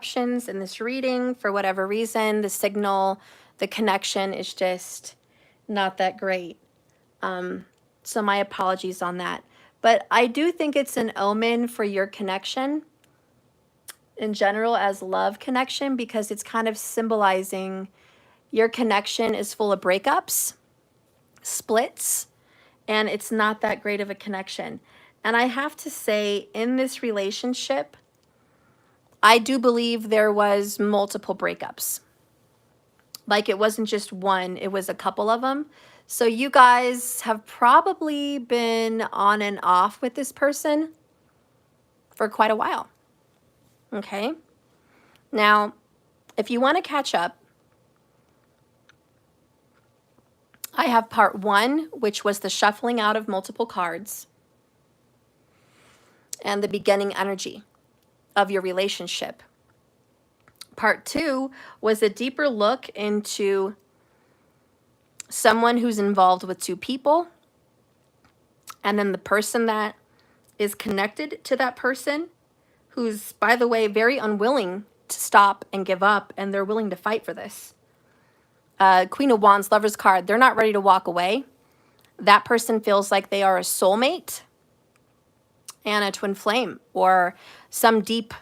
options in this reading. For whatever reason, the signal, the connection is just not that great. So my apologies on that. But I do think it's an omen for your connection in general as love connection, because it's kind of symbolizing your connection is full of breakups, splits, and it's not that great of a connection. And I have to say, in this relationship, I do believe there was multiple breakups. Like, it wasn't just one, it was a couple of them. So you guys have probably been on and off with this person for quite a while. Okay? Now, if you want to catch up, I have part 1, which was the shuffling out of multiple cards and the beginning energy of your relationship. Part 2 was a deeper look into someone who's involved with 2 people, and then the person that is connected to that person, who's, by the way, very unwilling to stop and give up, and they're willing to fight for this. Queen of Wands, Lover's card, they're not ready to walk away. That person feels like they are a soulmate and a twin flame, or some deep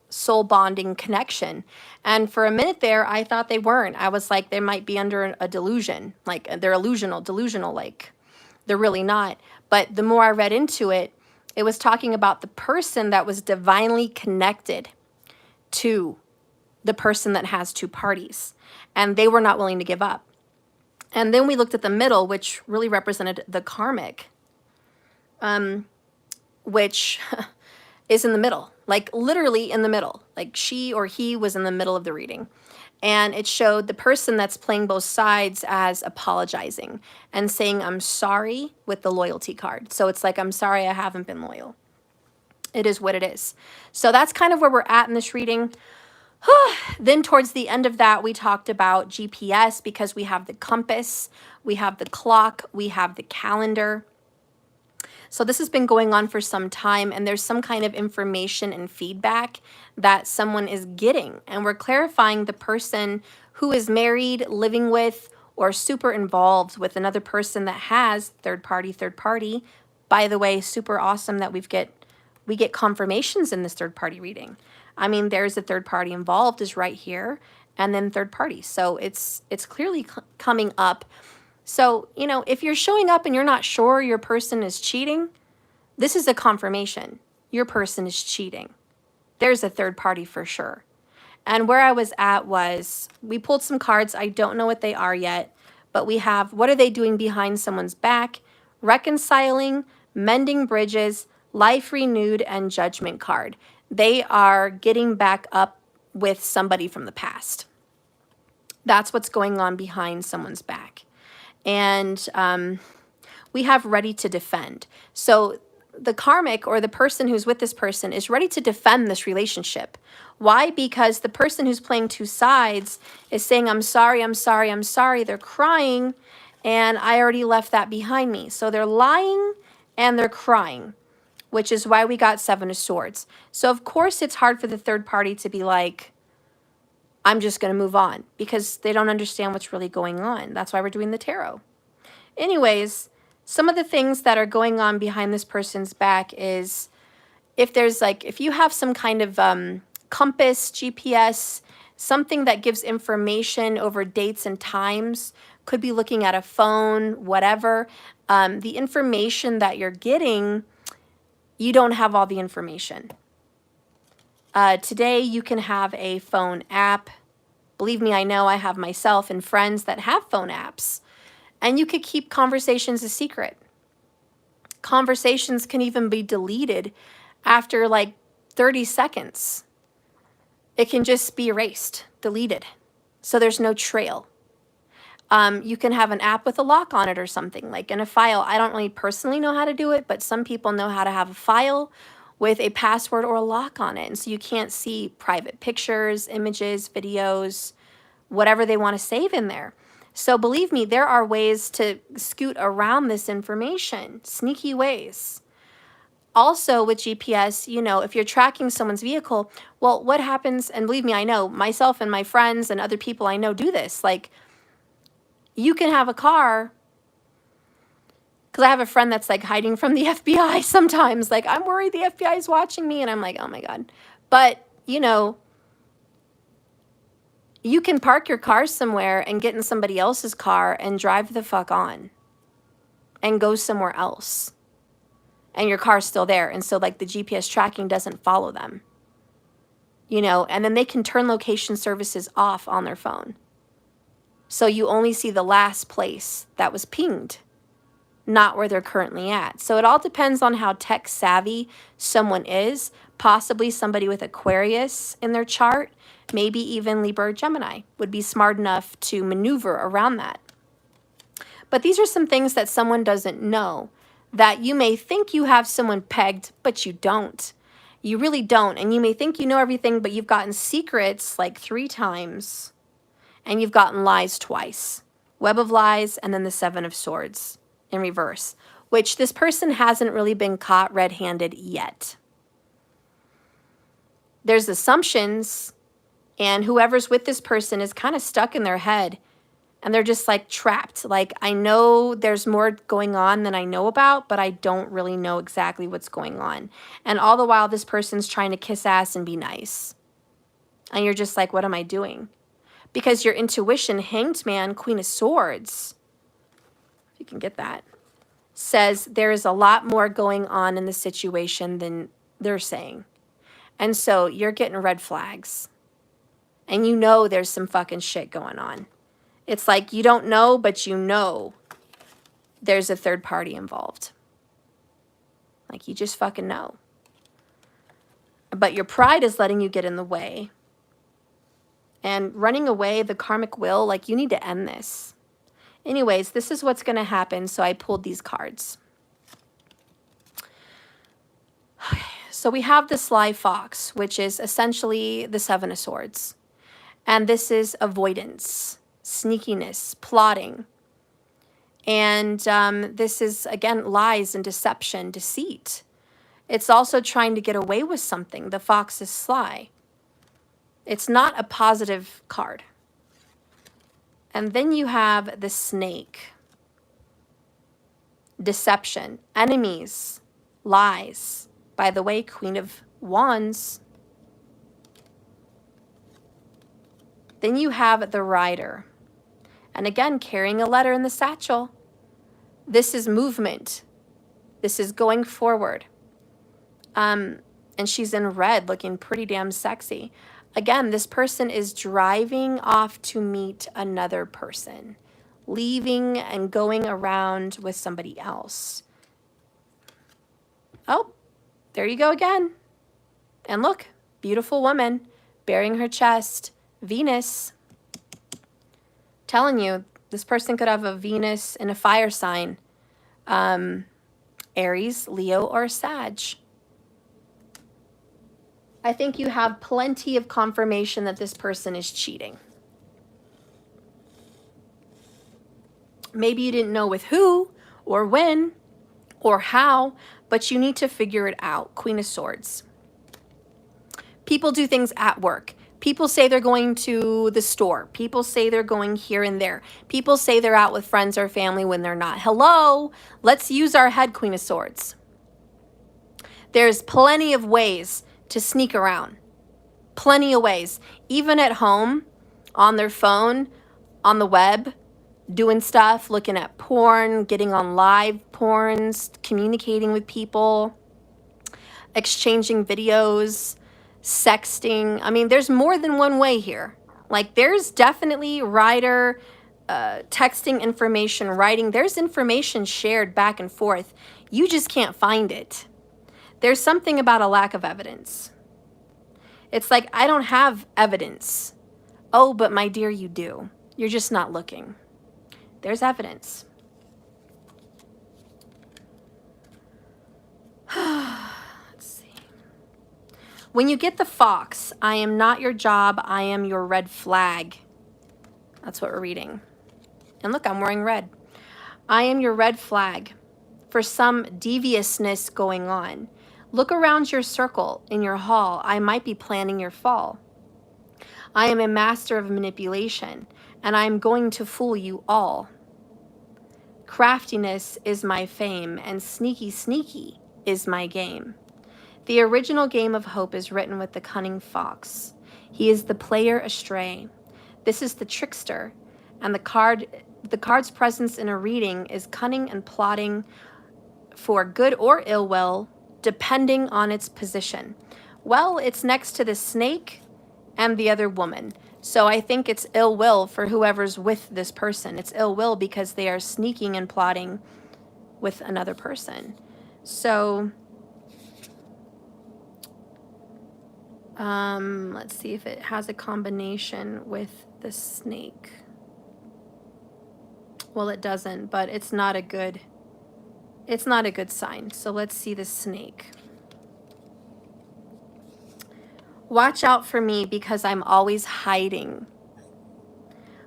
soul bonding connection. And for a minute there, I thought they weren't. I was like, they might be under a delusion, like they're delusional, like they're really not. But the more I read into it, it was talking about the person that was divinely connected to the person that has 2 parties, and they were not willing to give up. And then we looked at the middle, which really represented the karmic, which is in the middle, like literally in the middle, like she or he was in the middle of the reading. And it showed the person that's playing both sides as apologizing and saying, I'm sorry, with the loyalty card. So it's like, I'm sorry I haven't been loyal. It is what it is. So that's kind of where we're at in this reading. Then towards the end of that, we talked about GPS, because we have the compass, we have the clock, we have the calendar. So this has been going on for some time, and there's some kind of information and feedback that someone is getting. And we're clarifying the person who is married, living with, or super involved with another person that has third party. By the way, super awesome that we get confirmations in this third party reading. I mean, there's a third party involved is right here, and then third party. So it's clearly coming up. So, you know, if you're showing up and you're not sure your person is cheating, this is a confirmation. Your person is cheating. There's a third party for sure. And where I was at was, we pulled some cards. I don't know what they are yet, but we have, what are they doing behind someone's back? Reconciling, mending bridges, life renewed, and judgment card. They are getting back up with somebody from the past. That's what's going on behind someone's back. And we have ready to defend. So the karmic, or the person who's with this person, is ready to defend this relationship. Why? Because the person who's playing 2 sides is saying, I'm sorry, I'm sorry, I'm sorry. They're crying, and I already left that behind me. So they're lying and they're crying, which is why we got 7 of Swords. So of course it's hard for the third party to be like, I'm just going to move on, because they don't understand what's really going on. That's why we're doing the tarot. Anyways, some of the things that are going on behind this person's back is, if you have some kind of compass, GPS, something that gives information over dates and times, could be looking at a phone, whatever, the information that you're getting, you don't have all the information. Today, you can have a phone app. Believe me, I know I have myself and friends that have phone apps. And you could keep conversations a secret. Conversations can even be deleted after like 30 seconds. It can just be erased, deleted. So there's no trail. You can have an app with a lock on it or something, like in a file. I don't really personally know how to do it, but some people know how to have a file with a password or a lock on it. And so you can't see private pictures, images, videos, whatever they want to save in there. So believe me, there are ways to scoot around this information, sneaky ways. Also with GPS, you know, if you're tracking someone's vehicle, well, what happens, and believe me, I know, myself and my friends and other people I know do this. Like, you can have a car, because I have a friend that's like hiding from the FBI sometimes. Like, I'm worried the FBI is watching me, and I'm like, oh my God. But, you know, you can park your car somewhere and get in somebody else's car and drive the fuck on and go somewhere else. And your car's still there. And so like the GPS tracking doesn't follow them, you know, and then they can turn location services off on their phone. So you only see the last place that was pinged, not where they're currently at. So it all depends on how tech savvy someone is, possibly somebody with Aquarius in their chart, maybe even Libra or Gemini would be smart enough to maneuver around that. But these are some things that someone doesn't know, that you may think you have someone pegged, but you don't. You really don't. And you may think you know everything, but you've gotten secrets like 3 times, and you've gotten lies twice. Web of lies, and then the 7 of swords in reverse, which this person hasn't really been caught red-handed yet. There's assumptions, and whoever's with this person is kind of stuck in their head, and they're just like trapped. Like, I know there's more going on than I know about, but I don't really know exactly what's going on. And all the while, this person's trying to kiss ass and be nice. And you're just like, what am I doing? Because your intuition, Hanged Man, Queen of Swords, if you can get that, says there is a lot more going on in the situation than they're saying. And so you're getting red flags. And you know there's some fucking shit going on. It's like you don't know, but you know there's a third party involved. Like, you just fucking know. But your pride is letting you get in the way. And running away, the karmic will, like, you need to end this. Anyways, this is what's going to happen. So I pulled these cards. Okay. So we have the sly fox, which is essentially the 7 of swords. And this is avoidance, sneakiness, plotting. And this is, again, lies and deception, deceit. It's also trying to get away with something. The fox is sly. It's not a positive card. And then you have the snake. Deception, enemies, lies. By the way, Queen of Wands. Then you have the rider. And again, carrying a letter in the satchel. This is movement. This is going forward. And she's in red, looking pretty damn sexy. Again, this person is driving off to meet another person, leaving and going around with somebody else. Oh, there you go again. And look, beautiful woman, bearing her chest, Venus. Telling you, this person could have a Venus in a fire sign. Aries, Leo, or Sag. I think you have plenty of confirmation that this person is cheating. Maybe you didn't know with who, or when, or how, but you need to figure it out. Queen of Swords. People do things at work. People say they're going to the store. People say they're going here and there. People say they're out with friends or family when they're not. Hello, let's use our head, Queen of Swords. There's plenty of ways to sneak around. Plenty of ways. Even at home, on their phone, on the web, doing stuff, looking at porn, getting on live porns, communicating with people, exchanging videos, sexting. I mean, there's more than one way here. Like, there's definitely writer, texting information, writing. There's information shared back and forth. You just can't find it. There's something about a lack of evidence. It's like, I don't have evidence. Oh, but my dear, you do. You're just not looking. There's evidence. Let's see. When you get the fox, I am not your job, I am your red flag. That's what we're reading. And look, I'm wearing red. I am your red flag for some deviousness going on. Look around your circle, in your hall. I might be planning your fall. I am a master of manipulation, and I am going to fool you all. Craftiness is my fame, and sneaky, sneaky is my game. The original game of hope is written with the cunning fox. He is the player astray. This is the trickster, and the card's presence in a reading is cunning and plotting for good or ill will, depending on its position. Well, it's next to the snake and the other woman. So I think it's ill will for whoever's with this person. It's ill will because they are sneaking and plotting with another person. So let's see if it has a combination with the snake. Well, it doesn't, but it's not a good sign. So let's see the snake. Watch out for me because I'm always hiding.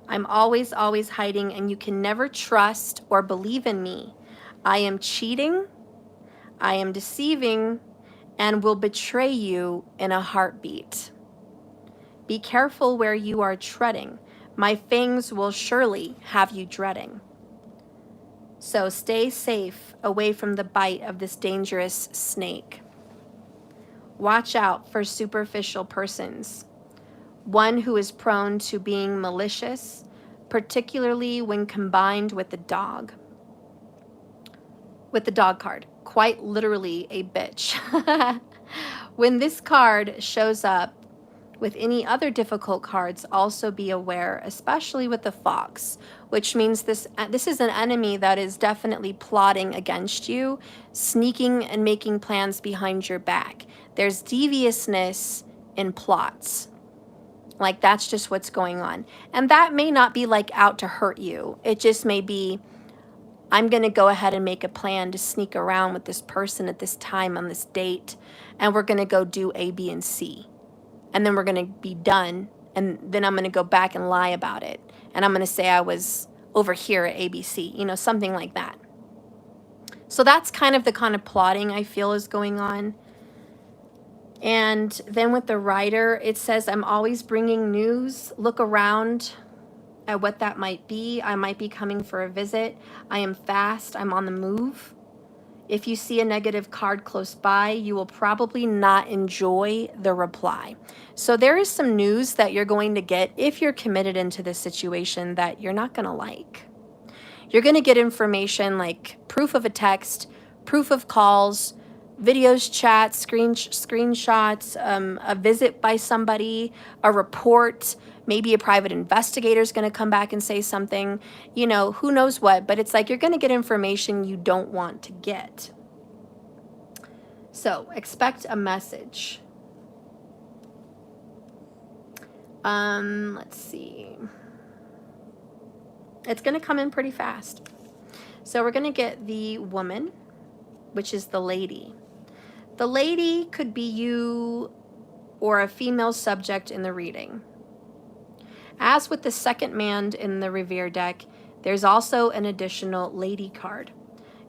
I'm always hiding, and you can never trust or believe in me. I am cheating, I am deceiving, and will betray you in a heartbeat. Be careful where you are treading. My fangs will surely have you dreading. So stay safe away from the bite of this dangerous snake. Watch out for superficial persons, one who is prone to being malicious, particularly when combined with the dog. With the dog card, quite literally a bitch. When this card shows up with any other difficult cards, also be aware, especially with the fox, which means this is an enemy that is definitely plotting against you, sneaking and making plans behind your back. There's deviousness in plots. Like, that's just what's going on. And that may not be like out to hurt you. It just may be, I'm going to go ahead and make a plan to sneak around with this person at this time on this date, and we're going to go do A, B, and C. And then we're going to be done, and then I'm going to go back and lie about it. And I'm going to say I was over here at ABC, you know, something like that. So that's kind of the kind of plotting I feel is going on. And then with the Rider, it says, I'm always bringing news. Look around at what that might be. I might be coming for a visit. I am fast. I'm on the move. If you see a negative card close by, you will probably not enjoy the reply. So there is some news that you're going to get if you're committed into this situation that you're not going to like. You're going to get information like proof of a text, proof of calls, videos, chats, screenshots, a visit by somebody, a report, maybe a private investigator is going to come back and say something, you know, who knows what, but it's like you're going to get information you don't want to get. So expect a message. Let's see. It's going to come in pretty fast. So we're going to get the woman, which is the lady. The lady could be you or a female subject in the reading. As with the second man in the Revere deck, there's also an additional lady card.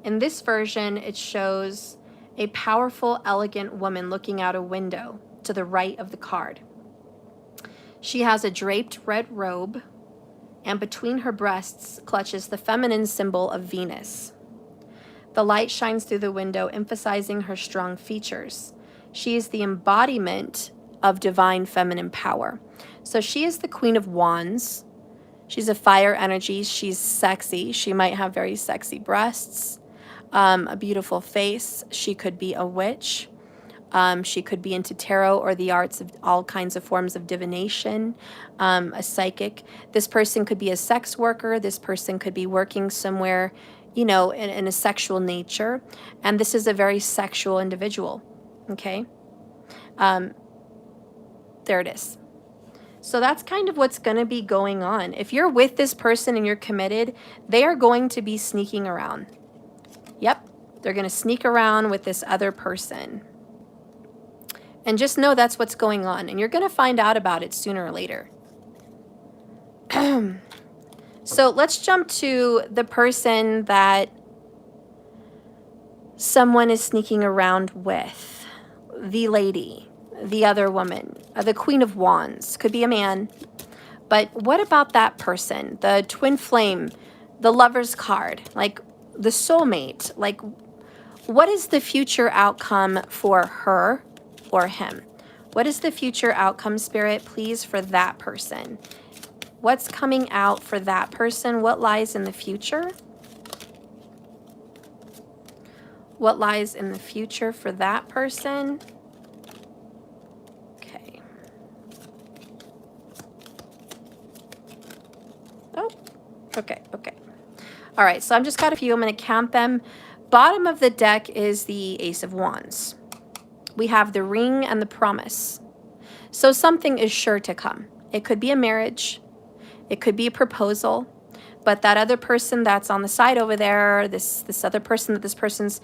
In this version, it shows a powerful, elegant woman looking out a window to the right of the card. She has a draped red robe, and between her breasts clutches the feminine symbol of Venus. The light shines through the window, emphasizing her strong features. She is the embodiment of divine feminine power. So she is the Queen of Wands. She's a fire energy. She's sexy. She might have very sexy breasts, a beautiful face. She could be a witch. She could be into tarot or the arts of all kinds of forms of divination, a psychic. This person could be a sex worker. This person could be working somewhere, you know, in a sexual nature. And this is a very sexual individual, okay? There it is. So that's kind of what's going to be going on. If you're with this person and you're committed, they are going to be sneaking around. Yep, they're going to sneak around with this other person. And just know that's what's going on. And you're going to find out about it sooner or later. So let's jump to the person that someone is sneaking around with. the lady, the other woman, the Queen of Wands, could be a man. But what about that person, the twin flame, the Lover's card, like the soulmate? Like, what is the future outcome for her or him? What is the future outcome, Spirit, please, for that person? What's coming out for that person? What lies in the future? What lies in the future for that person? Okay. Oh, okay, okay. All right, so I've just got a few. I'm going to count them. Bottom of the deck is the Ace of Wands. We have the Ring and the Promise. So something is sure to come. It could be a marriage. It could be a proposal. But that other person that's on the side over there, this other person that this person's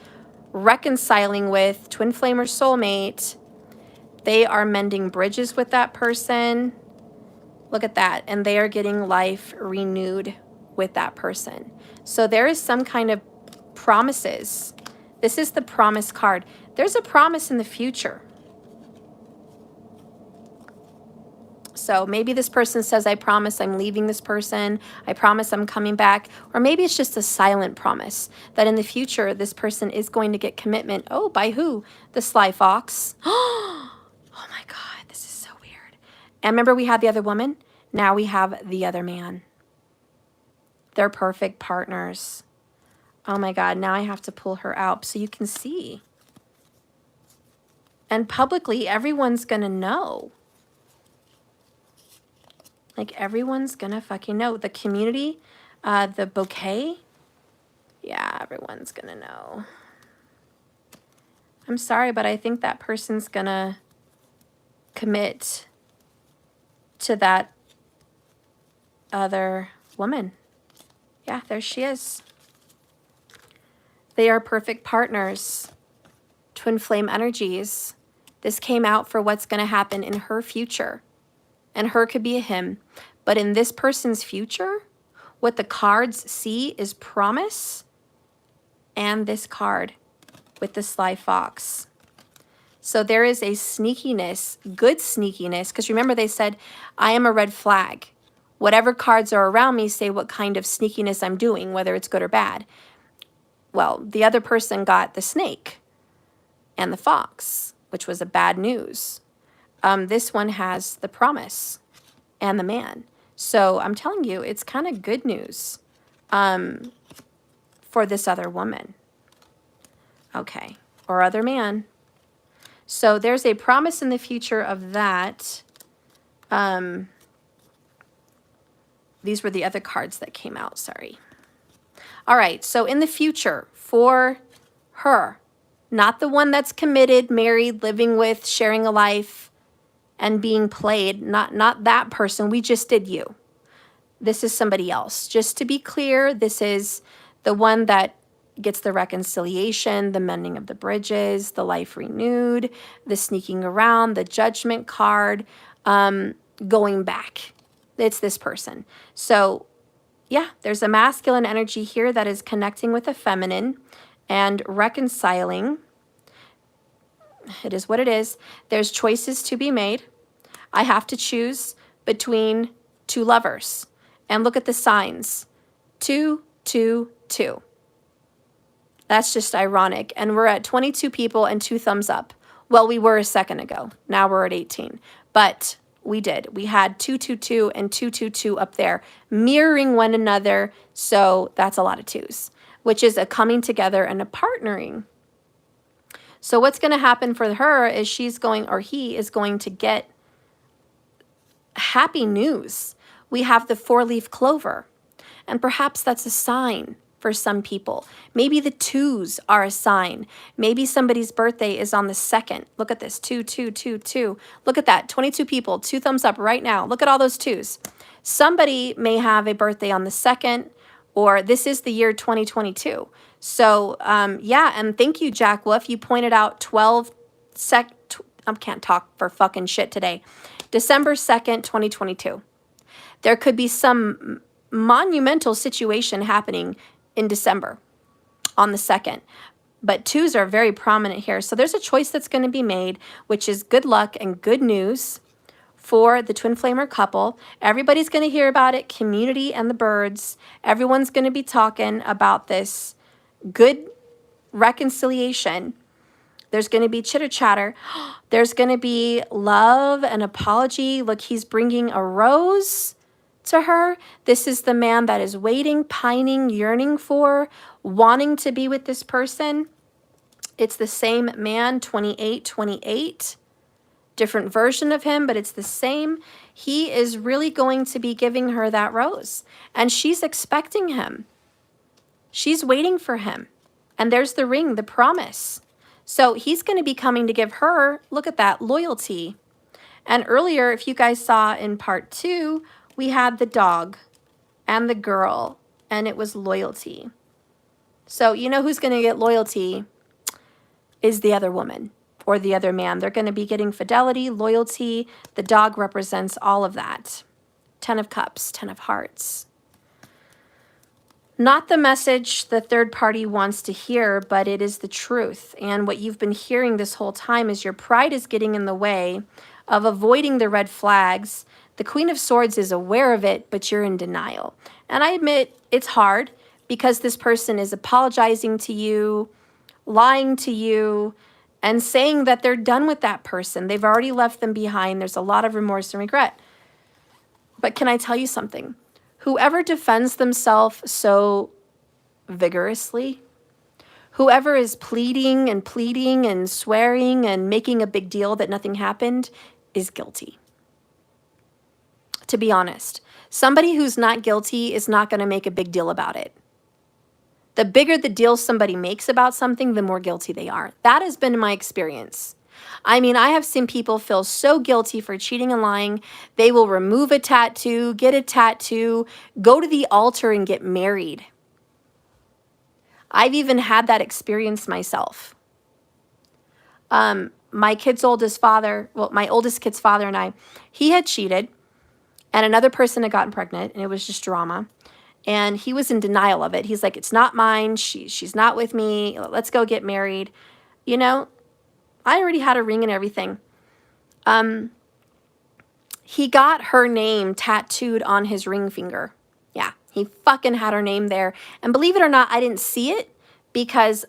reconciling with, twin flame or soulmate, they are mending bridges with that person. Look at that. And they are getting life renewed with that person. So there is some kind of promises. This is the promise card. There's a promise in the future. So maybe this person says, I promise I'm leaving this person. I promise I'm coming back. Or maybe it's just a silent promise that in the future, this person is going to get commitment. Oh, by who? The Sly Fox. Oh my God, this is so weird. And remember we had the other woman? Now we have the other man. They're perfect partners. Oh my God, now I have to pull her out so you can see. And publicly, everyone's gonna know. Like everyone's gonna fucking know. The community, the bouquet, yeah, everyone's gonna know. I'm sorry, but I think that person's gonna commit to that other woman. Yeah, there she is. They are perfect partners. Twin flame energies. This came out for what's gonna happen in her future. And her could be a him. But in this person's future, what the cards see is promise and this card with the Sly Fox. So there is a sneakiness, good sneakiness, because remember they said, I am a red flag. Whatever cards are around me say what kind of sneakiness I'm doing, whether it's good or bad. Well, the other person got the snake and the fox, which was a bad news. This one has the promise and the man. So I'm telling you, it's kind of good news for this other woman. Okay, or other man. So there's a promise in the future of that. These were the other cards that came out, sorry. All right, so in the future for her, not the one that's committed, married, living with, sharing a life, and being played, not that person. We just did you. This is somebody else. Just to be clear, this is the one that gets the reconciliation, the mending of the bridges, the life renewed, the sneaking around, the judgment card, going back. It's this person. So yeah, there's a masculine energy here that is connecting with a feminine and reconciling. It is what it is. There's choices to be made. I have to choose between two lovers. And look at the signs. 2, 2, 2. That's just ironic. And we're at 22 people and 2 thumbs up. Well, we were a second ago. Now we're at 18. But we did. We had 2, 2, 2 and 2, 2, 2 up there, mirroring one another. So that's a lot of 2s, which is a coming together and a partnering. So what's going to happen for her is she's going, or he is going to get happy news. We have the 4-leaf clover, and perhaps that's a sign for some people. Maybe the 2s are a sign. Maybe somebody's birthday is on the 2nd. Look at this, 2, 2, 2, 2. Look at that, 22 people, 2 thumbs up right now. Look at all those 2s. Somebody may have a birthday on the 2nd, or this is the year 2022. So yeah, and thank you, Jack Wolf. You pointed out I can't talk for fucking shit today. December 2nd, 2022. There could be some monumental situation happening in December on the 2nd. but 2s are very prominent here. So there's a choice that's going to be made, which is good luck and good news for the twin flamer couple. Everybody's going to hear about it, community and the birds. Everyone's going to be talking about this good reconciliation. There's going to be chitter chatter. There's going to be love and apology. Look, he's bringing a rose to her. This is the man that is waiting, pining, yearning for, wanting to be with this person. It's the same man, 2828. Different version of him, but it's the same. He is really going to be giving her that rose, and she's expecting him. She's waiting for him. And there's the ring, the promise. So he's going to be coming to give her, look at that, loyalty. And earlier, if you guys saw in part 2, we had the dog and the girl, and it was loyalty. So you know who's going to get loyalty is the other woman or the other man. They're going to be getting fidelity, loyalty. The dog represents all of that. 10 of Cups, 10 of Hearts. Not the message the third party wants to hear, but it is the truth. And what you've been hearing this whole time is your pride is getting in the way of avoiding the red flags. The Queen of Swords is aware of it, but you're in denial. And I admit it's hard because this person is apologizing to you, lying to you, and saying that they're done with that person. They've already left them behind. There's a lot of remorse and regret. But can I tell you something? Whoever defends themselves so vigorously, whoever is pleading and swearing and making a big deal that nothing happened is guilty. To be honest, somebody who's not guilty is not going to make a big deal about it. The bigger the deal somebody makes about something, the more guilty they are. That has been my experience. I mean, I have seen people feel so guilty for cheating and lying, they will remove a tattoo, get a tattoo, go to the altar and get married. I've even had that experience myself. My oldest kid's father and I, he had cheated, and another person had gotten pregnant, and it was just drama. And he was in denial of it. He's like, it's not mine. She's not with me. Let's go get married. You know, I already had a ring and everything. He got her name tattooed on his ring finger. Yeah, he fucking had her name there. And believe it or not, I didn't see it because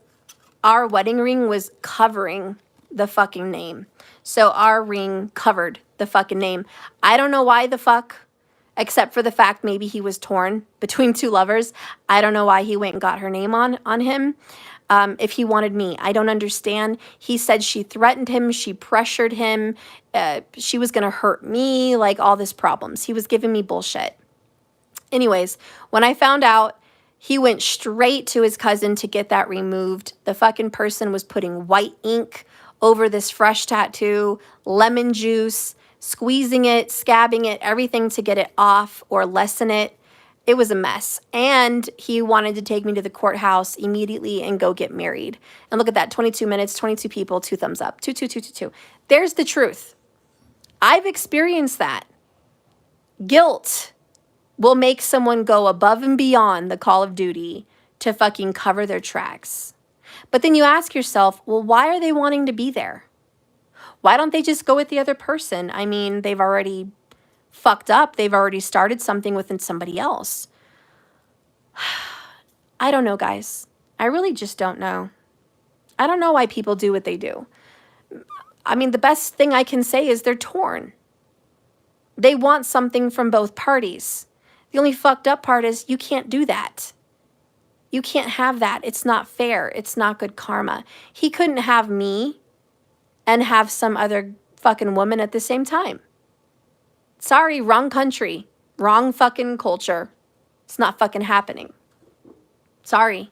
our wedding ring was covering the fucking name. So our ring covered the fucking name. I don't know why the fuck, except for the fact maybe he was torn between two lovers. I don't know why he went and got her name on him. If he wanted me, I don't understand. He said she threatened him. She pressured him. She was going to hurt me, like all this problems. He was giving me bullshit. Anyways, when I found out, he went straight to his cousin to get that removed. The fucking person was putting white ink over this fresh tattoo, lemon juice, squeezing it, scabbing it, everything to get it off or lessen it. It was a mess. And he wanted to take me to the courthouse immediately and go get married. And look at that, 22 minutes, 22 people, 2 thumbs up, 2, 2, 2, 2, 2. There's the truth. I've experienced that. Guilt will make someone go above and beyond the call of duty to fucking cover their tracks. But then you ask yourself, well, why are they wanting to be there? Why don't they just go with the other person? I mean, they've already fucked up. They've already started something within somebody else. I don't know, guys. I really just don't know. I don't know why people do what they do. I mean, the best thing I can say is they're torn. They want something from both parties. The only fucked up part is you can't do that. You can't have that. It's not fair. It's not good karma. He couldn't have me and have some other fucking woman at the same time. Sorry, wrong country, wrong fucking culture. It's not fucking happening. Sorry.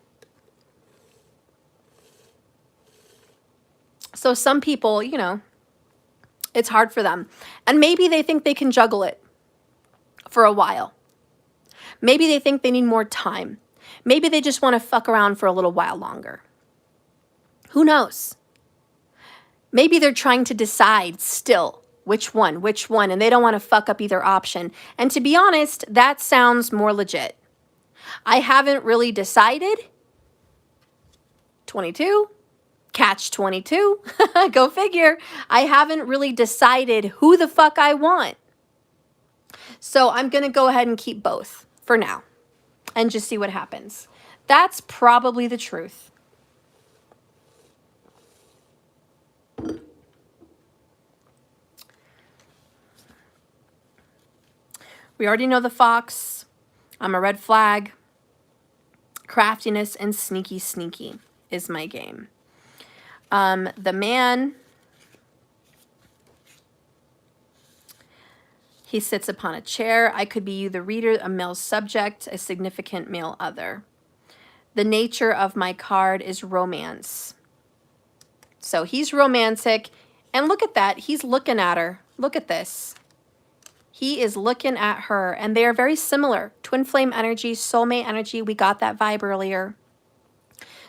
So some people, you know, it's hard for them. And maybe they think they can juggle it for a while. Maybe they think they need more time. Maybe they just want to fuck around for a little while longer. Who knows? Maybe they're trying to decide still which one, and they don't want to fuck up either option. And to be honest, that sounds more legit. I haven't really decided. 22, Catch 22. Go figure. I haven't really decided who the fuck I want. So I'm going to go ahead and keep both for now and just see what happens. That's probably the truth. We already know the fox. I'm a red flag. Craftiness and sneaky is my game. The man, he sits upon a chair. I could be you, the reader, a male subject, a significant male other. The nature of my card is romance. So he's romantic. And look at that. He's looking at her. Look at this. He is looking at her. And they are very similar. Twin flame energy, soulmate energy. We got that vibe earlier.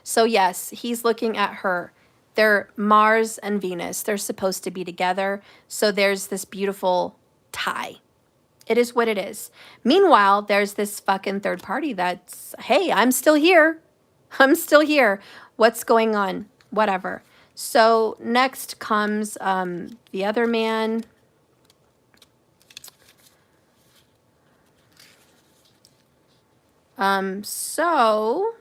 So yes, he's looking at her. They're Mars and Venus. They're supposed to be together. So there's this beautiful tie. It is what it is. Meanwhile, there's this fucking third party that's, hey, I'm still here. I'm still here. What's going on? Whatever. So next comes the other man. So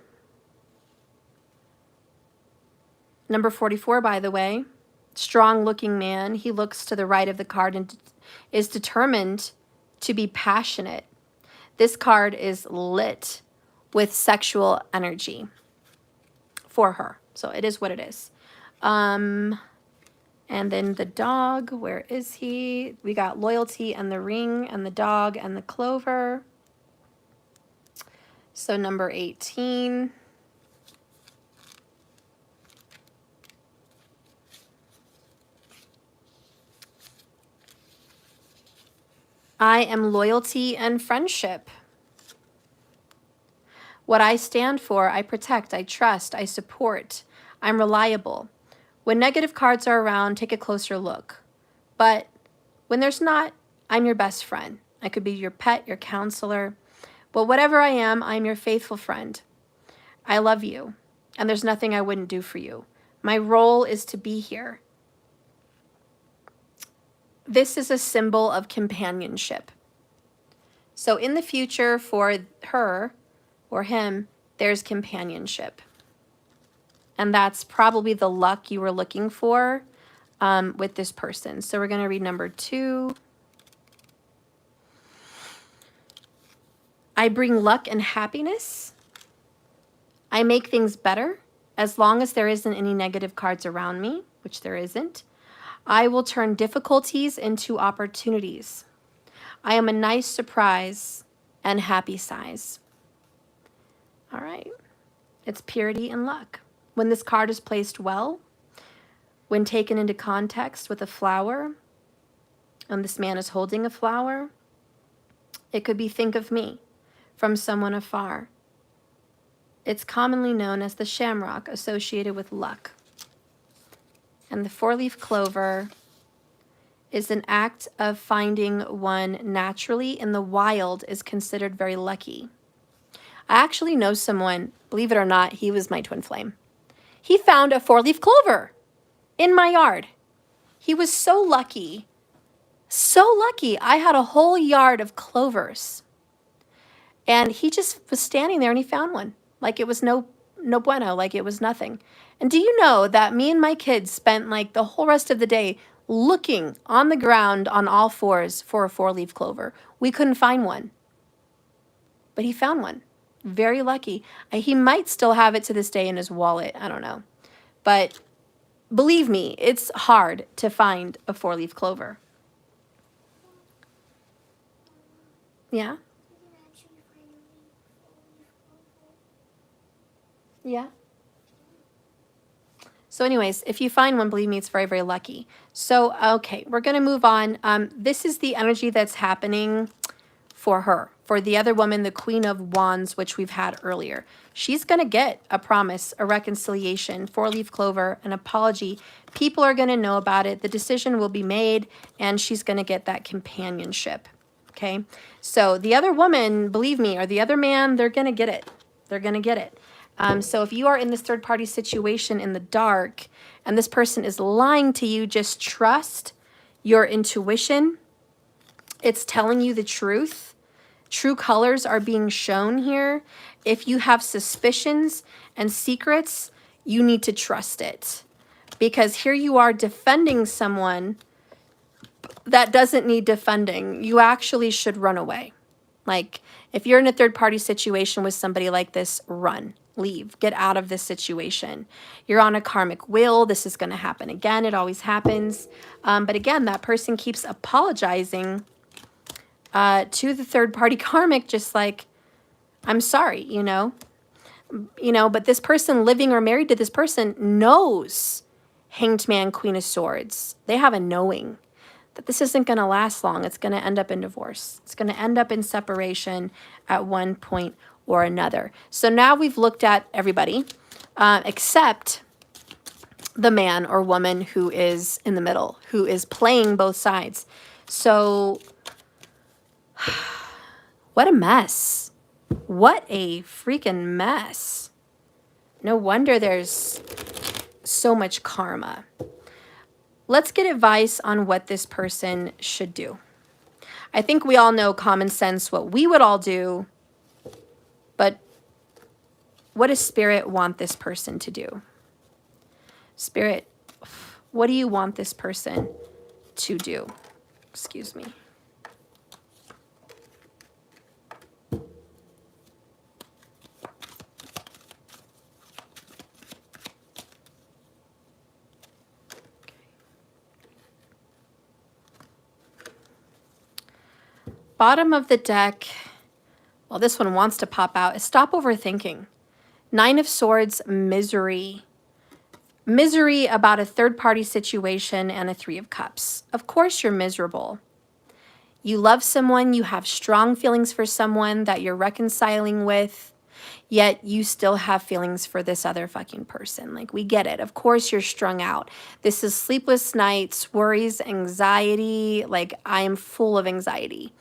number 44, by the way, strong looking man. He looks to the right of the card and is determined to be passionate. This card is lit with sexual energy for her. So it is what it is. And then the dog, where is he? We got loyalty and the ring and the dog and the clover. So number 18. I am loyalty and friendship. What I stand for, I protect, I trust, I support. I'm reliable. When negative cards are around, take a closer look. But when there's not, I'm your best friend. I could be your pet, your counselor. But whatever I am, I'm your faithful friend. I love you, and there's nothing I wouldn't do for you. My role is to be here. This is a symbol of companionship. So in the future for her or him, there's companionship. And that's probably the luck you were looking for with this person. So we're going to read number 2. I bring luck and happiness. I make things better as long as there isn't any negative cards around me, which there isn't. I will turn difficulties into opportunities. I am a nice surprise and happy size. All right. It's purity and luck. When this card is placed well, when taken into context with a flower, and this man is holding a flower, it could be think of me from someone afar. It's commonly known as the shamrock associated with luck. And the 4-leaf clover is an act of finding one naturally in the wild is considered very lucky. I actually know someone, believe it or not, he was my twin flame. He found a 4-leaf clover in my yard. He was so lucky. So lucky. I had a whole yard of clovers. And he just was standing there and he found one. Like it was no bueno, like it was nothing. And do you know that me and my kids spent like the whole rest of the day looking on the ground on all fours for a 4-leaf clover. We couldn't find one. But he found one. Very lucky. He might still have it to this day in his wallet. I don't know. But believe me, it's hard to find a 4-leaf clover. Yeah? Yeah. So anyways, if you find one, believe me, it's very, very lucky. So, okay, we're going to move on. This is the energy that's happening for her. For the other woman, the Queen of Wands, which we've had earlier. She's going to get a promise, a reconciliation, 4-leaf clover, an apology. People are going to know about it. The decision will be made, and she's going to get that companionship. Okay? So the other woman, believe me, or the other man, they're going to get it. They're going to get it. So if you are in this third party situation in the dark and this person is lying to you, just trust your intuition. It's telling you the truth. True colors are being shown here. If you have suspicions and secrets, you need to trust it, because here you are defending someone that doesn't need defending. You actually should run away. Like, if you're in a third party situation with somebody like this, run, leave, get out of this situation. You're on a karmic wheel. This is going to happen again. It always happens. But again, that person keeps apologizing to the third party karmic, just like, I'm sorry, but this person living or married to this person knows Hanged Man, Queen of Swords. They have a knowing that this isn't going to last long. It's going to end up in divorce. It's going to end up in separation at one point or another. So now we've looked at everybody except the man or woman who is in the middle, who is playing both sides. So what a mess. What a freaking mess. No wonder there's so much karma. Let's get advice on what this person should do. I think we all know common sense what we would all do, but what does Spirit want this person to do? Spirit, what do you want this person to do? Excuse me. Bottom of the deck, well, this one wants to pop out, is stop overthinking. Nine of Swords, misery. Misery about a third-party situation and a Three of Cups. Of course you're miserable. You love someone, you have strong feelings for someone that you're reconciling with, yet you still have feelings for this other fucking person. Like, we get it. Of course you're strung out. This is sleepless nights, worries, anxiety. Like, I am full of anxiety.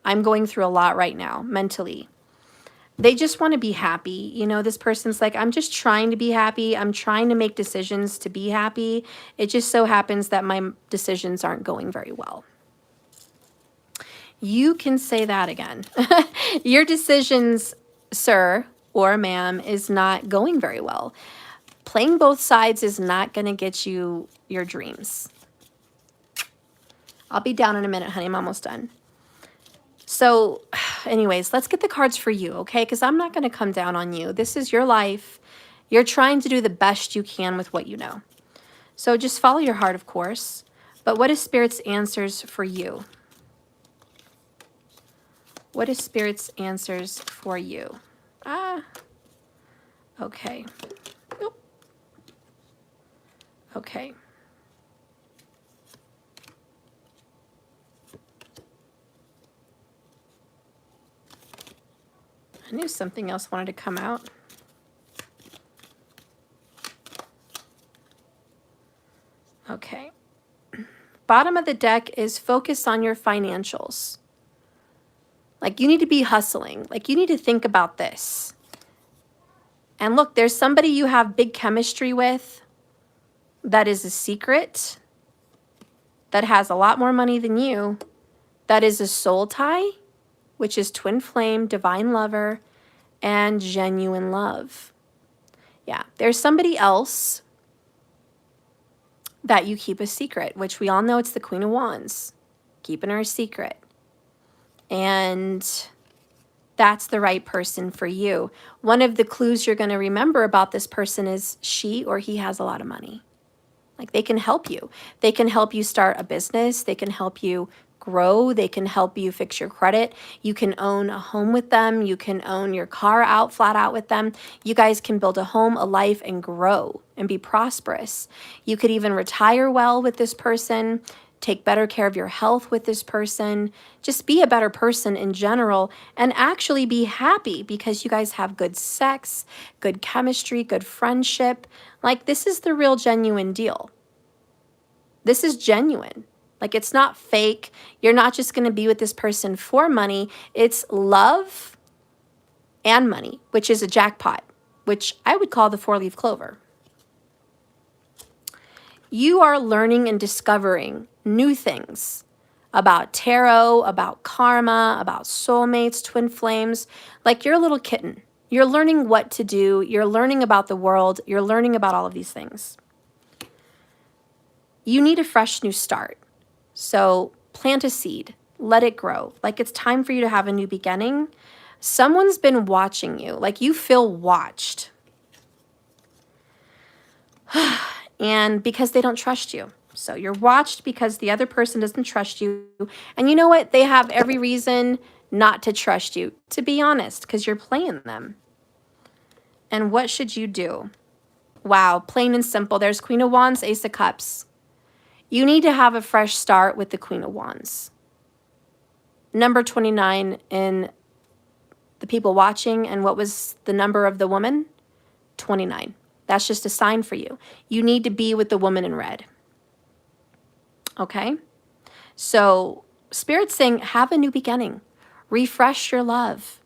I'm going through a lot right now, mentally. They just want to be happy. This person's like, I'm just trying to be happy. I'm trying to make decisions to be happy. It just so happens that my decisions aren't going very well. You can say that again. Your decisions, sir or ma'am, is not going very well. Playing both sides is not going to get you your dreams. I'll be down in a minute, honey. I'm almost done. So anyways, let's get the cards for you, okay? Because I'm not going to come down on you. This is your life. You're trying to do the best you can with what you know. So just follow your heart, of course. But what is Spirit's answers for you? What is Spirit's answers for you? Okay. Nope. Okay. I knew something else wanted to come out. Okay. Bottom of the deck is focus on your financials. Like, you need to be hustling. Like, you need to think about this. And look, there's somebody you have big chemistry with that is a secret, that has a lot more money than you, that is a soul tie, which is twin flame, divine lover, and genuine love. Yeah, there's somebody else that you keep a secret, which we all know it's the Queen of Wands, keeping her a secret. And that's the right person for you. One of the clues you're going to remember about this person is she or he has a lot of money. Like, they can help you. They can help you start a business. They can help you grow. They can help you fix your credit. You can own a home with them. You can own your car out, flat out with them. You guys can build a home, a life, and grow and be prosperous. You could even retire well with this person, take better care of your health with this person, just be a better person in general, and actually be happy because you guys have good sex, good chemistry, good friendship. Like, this is the real genuine deal. This is genuine. Like, it's not fake. You're not just going to be with this person for money. It's love and money, which is a jackpot. which I would call the 4-leaf clover. You are learning and discovering new things about tarot, about karma, about soulmates, twin flames. Like you're a little kitten. You're learning what to do. You're learning about the world. You're learning about all of these things. You need a fresh new start. So plant a seed. Let it grow. Like it's time for you to have a new beginning. Someone's been watching you. Like you feel watched. And because they don't trust you. So you're watched because the other person doesn't trust you. And you know what? They have every reason not to trust you, to be honest, because you're playing them. And what should you do? Wow, plain and simple. There's Queen of Wands, Ace of Cups. You need to have a fresh start with the Queen of Wands. Number 29 in the people watching. And what was the number of the woman? 29. That's just a sign for you. You need to be with the woman in red. Okay? So Spirit's saying, have a new beginning. Refresh your love.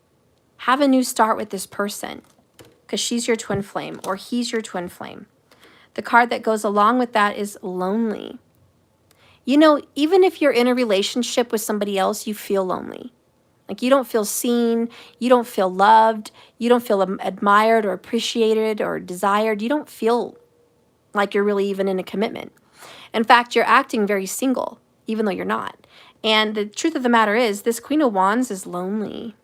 Have a new start with this person because she's your twin flame or he's your twin flame. The card that goes along with that is lonely. You know, even if you're in a relationship with somebody else, you feel lonely. Like you don't feel seen, you don't feel loved, you don't feel admired or appreciated or desired. You don't feel like you're really even in a commitment. In fact, you're acting very single, even though you're not. And the truth of the matter is, this Queen of Wands is lonely.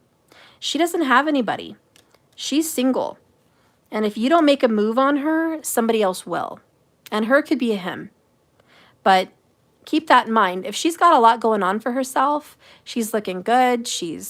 She doesn't have anybody. She's single. And if you don't make a move on her, somebody else will. And her could be a him. But keep that in mind. If she's got a lot going on for herself, she's looking good, she's